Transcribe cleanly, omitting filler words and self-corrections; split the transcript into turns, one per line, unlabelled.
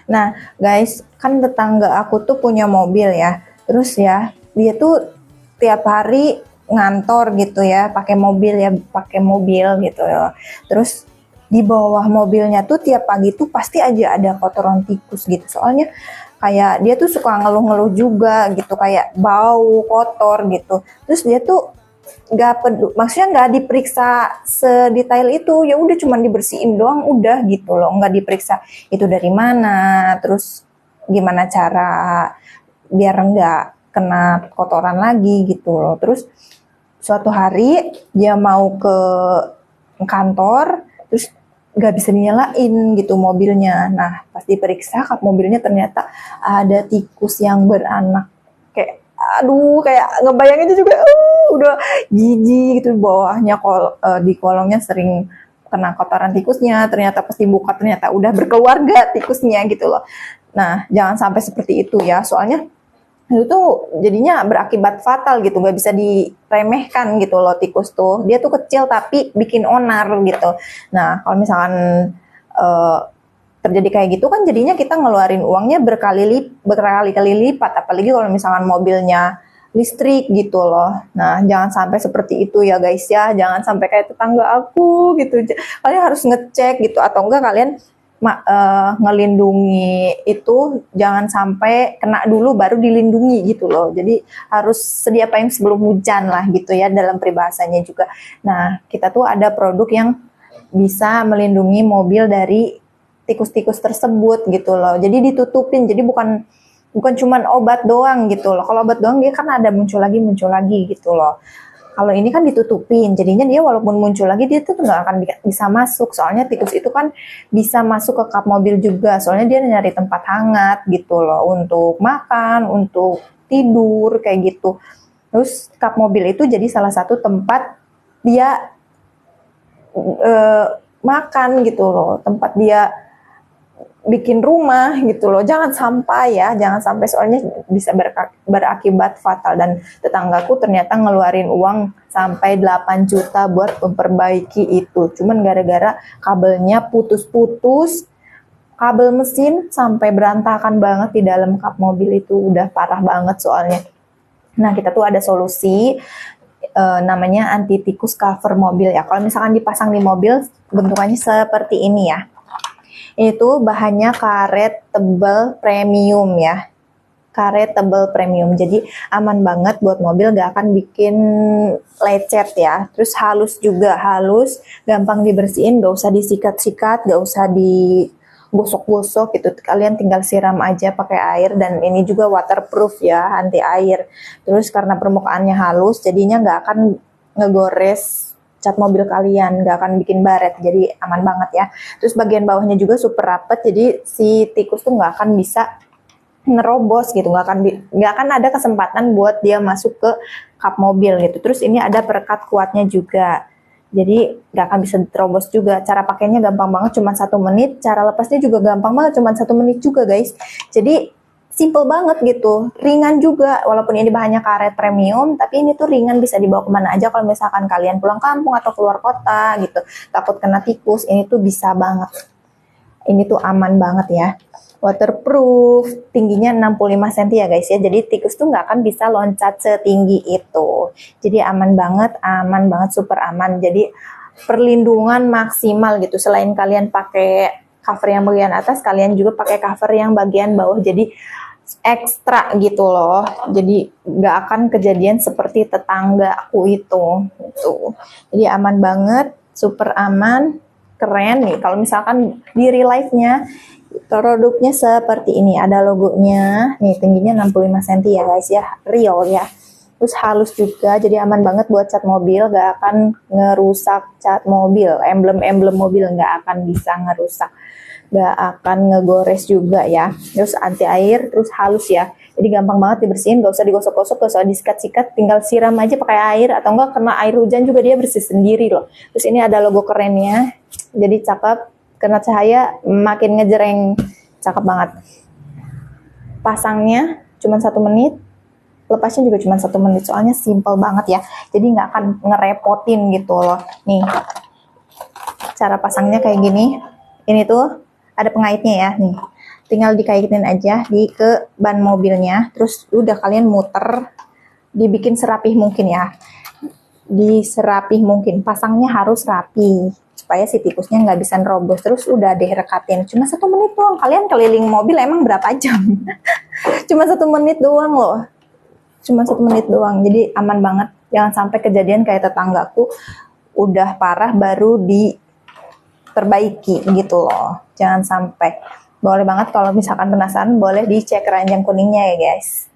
Nah, guys, kan tetangga aku tuh punya mobil ya. Terus ya, dia tuh tiap hari ngantor gitu ya, pakai mobil gitu ya. Terus di bawah mobilnya tuh tiap pagi tuh pasti aja ada kotoran tikus gitu. Soalnya kayak dia tuh suka ngeluh-ngeluh juga gitu, kayak bau kotor gitu. Terus dia tuh maksudnya nggak diperiksa sedetail itu, ya udah cuman dibersihin doang udah gitu loh, nggak diperiksa itu dari mana, terus gimana cara biar nggak kena kotoran lagi gitu loh. Terus suatu hari dia mau ke kantor, terus nggak bisa dinyalain gitu mobilnya. Nah pas diperiksa kap mobilnya ternyata ada tikus yang beranak. Kayak aduh, kayak ngebayanginnya juga udah jijik gitu. Bawahnya di kolongnya sering kena kotoran tikusnya, ternyata pas dibuka ternyata udah berkeluarga tikusnya gitu loh. Nah jangan sampai seperti itu ya, soalnya itu tuh jadinya berakibat fatal gitu, nggak bisa diremehkan gitu loh. Tikus tuh dia tuh kecil tapi bikin onar gitu. Nah kalau misalkan uh, terjadi kayak gitu kan jadinya kita ngeluarin uangnya berkali-kali lipat, apalagi kalau misalkan mobilnya listrik gitu loh. Nah jangan sampai seperti itu ya guys ya, jangan sampai kayak tetangga aku gitu. Kalian harus ngecek gitu, atau enggak kalian ngelindungi itu jangan sampai kena dulu baru dilindungi gitu loh. Jadi harus sedia payung sebelum hujan lah gitu ya dalam peribahasanya juga. Nah kita tuh ada produk yang bisa melindungi mobil dari tikus-tikus tersebut gitu loh. Jadi ditutupin, jadi bukan cuman obat doang gitu loh. Kalau obat doang dia kan ada muncul lagi gitu loh. Kalau ini kan ditutupin, jadinya dia walaupun muncul lagi dia tuh nggak akan bisa masuk. Soalnya tikus itu kan bisa masuk ke kap mobil juga. Soalnya dia nyari tempat hangat gitu loh, untuk makan, untuk tidur kayak gitu. Terus kap mobil itu jadi salah satu tempat dia makan gitu loh, tempat dia bikin rumah gitu loh. Jangan sampai ya, jangan sampai, soalnya bisa berakibat fatal. Dan tetanggaku ternyata ngeluarin uang sampai 8 juta buat memperbaiki itu. Cuman gara-gara kabelnya putus-putus, kabel mesin sampai berantakan banget di dalam kap mobil itu, udah parah banget soalnya. Nah kita tuh ada solusi, namanya anti tikus cover mobil ya. Kalau misalkan dipasang di mobil bentukannya seperti ini ya. Itu bahannya karet tebal premium ya, karet tebal premium, jadi aman banget buat mobil, gak akan bikin lecet ya. Terus halus juga, halus, gampang dibersihin, gak usah disikat-sikat, gak usah digosok-gosok gitu. Kalian tinggal siram aja pakai air, dan ini juga waterproof ya, anti air. Terus karena permukaannya halus, jadinya gak akan ngegores cat mobil kalian, gak akan bikin baret, jadi aman banget ya. Terus bagian bawahnya juga super rapet, jadi si tikus tuh gak akan bisa nerobos gitu, gak akan ada kesempatan buat dia masuk ke kap mobil gitu. Terus ini ada perekat kuatnya juga, jadi gak akan bisa terobos juga. Cara pakainya gampang banget, cuma 1 menit. Cara lepasnya juga gampang banget, cuma 1 menit juga guys. Jadi simple banget gitu, ringan juga, walaupun ini bahannya karet premium, tapi ini tuh ringan, bisa dibawa kemana aja. Kalau misalkan kalian pulang kampung atau keluar kota gitu, takut kena tikus, ini tuh bisa banget. Ini tuh aman banget ya, waterproof, tingginya 65 cm ya guys ya, jadi tikus tuh nggak akan bisa loncat setinggi itu. Jadi aman banget, super aman. Jadi perlindungan maksimal gitu. Selain kalian pakai cover yang bagian atas, kalian juga pakai cover yang bagian bawah, jadi ekstra gitu loh. Jadi nggak akan kejadian seperti tetangga aku itu gitu. Jadi aman banget, super aman, keren nih. Kalau misalkan di real life-nya produknya seperti ini, ada logonya nih, tingginya 65 cm ya guys ya, real ya. Terus halus juga, jadi aman banget buat cat mobil, gak akan ngerusak cat mobil, emblem-emblem mobil gak akan bisa ngerusak, gak akan ngegores juga ya. Terus anti air, terus halus ya, jadi gampang banget dibersihin, gak usah digosok-gosok, gak usah disikat-sikat, tinggal siram aja pakai air, atau enggak kena air hujan juga dia bersih sendiri loh. Terus ini ada logo kerennya, jadi cakep, kena cahaya makin ngejreng, cakep banget. Pasangnya cuma 1 menit, lepasnya juga cuma 1 menit, soalnya simple banget ya, jadi nggak akan ngerepotin gitu loh. Nih cara pasangnya kayak gini, ini tuh ada pengaitnya ya nih, tinggal dikaitin aja ke ban mobilnya, terus udah kalian muter, dibikin serapih mungkin ya, diserapih mungkin, pasangnya harus rapi supaya si tikusnya nggak bisa nerobos. Terus udah deh rekatin, cuma 1 menit doang. Kalian keliling mobil emang berapa jam? Cuma 1 menit doang loh, cuma 1 menit doang, jadi aman banget. Jangan sampai kejadian kayak tetanggaku, udah parah baru diperbaiki gitu loh. Jangan sampai. Boleh banget kalau misalkan penasaran, boleh dicek keranjang kuningnya ya guys.